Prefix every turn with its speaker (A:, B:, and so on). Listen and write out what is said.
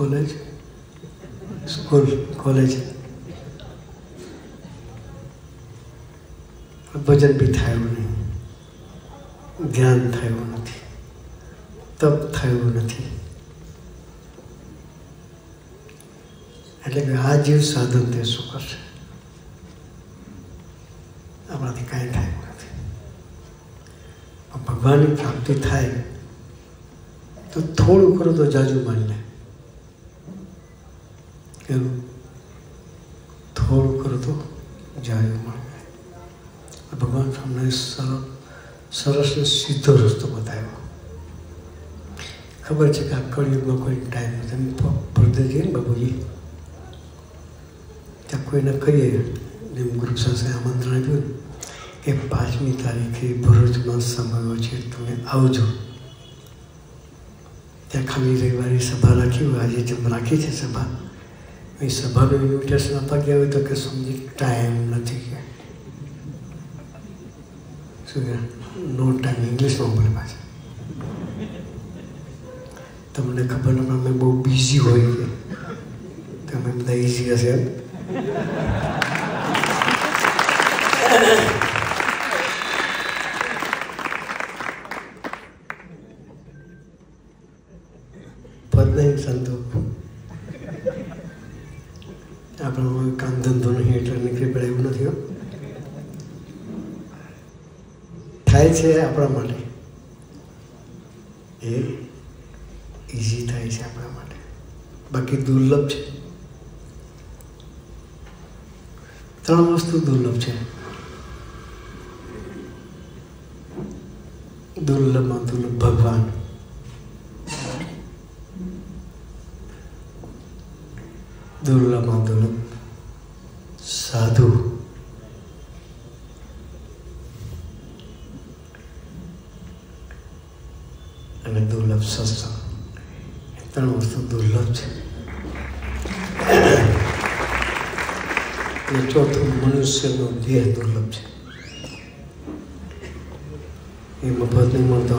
A: College school college भजन भी थाયું નહીં, ધ્યાન થયું નથી, તપ થયું નથી. એટલે કે આ જીવ સાધન તે શું કરશે? આપણાથી કાંઈ થયું નથી. ભગવાનની પ્રાપ્તિ થાય તો થોડું કરો તો જાજુ માની લે. કેવું? થોડું કરો તો જાજુ માની લે. ભગવાન અમને સરસ ને સીધો રસ્તો બતાવ્યો. ખબર છે કે આ કળિયુગમાં કોઈ ટાઈમ નથી. પડદે જઈએ ને બાબુજી, ત્યાં કોઈને કહીએ, જેમ ગ્રુપ સાથે આમંત્રણ આપ્યું કે 5મી તારીખે ભરૂચમાં સમયો છે, તમે આવજો. ત્યાં ખાલી રવિવારે સભા રાખી હોય, આજે જેમ રાખી છે સભા, એ સભાનું ઇન્વિટેશન આપવા ગયા હોય તો કે સમજી ટાઈમ નથી. કે શું કે નો ટાઈમ ઇંગ્લિશમાં બોલે પાછા. તમને ખબર ન અમે બહુ બિઝી હોય કે તમે બધા ઇઝી હશે. પદ નહીં સંતો આપણો કામ ધંધો નહીં એટલે નીકળી પડે એવું નથી. થાય છે આપણા માટે, એ ઇઝી થાય છે આપણા માટે, બાકી દુર્લભ છે. 3 વસ્તુ દુર્લભ છે. દુર્લભમાં દુર્લભ ભગવાન, દુર્લભમાં દુર્લભ સાધુ, અને દુર્લભ સત્સંગ. 3 વસ્તુ દુર્લભ છે. અને ચોથું મનુષ્યનો દેહ દુર્લભ છે. એ મફત નહીં મળતો.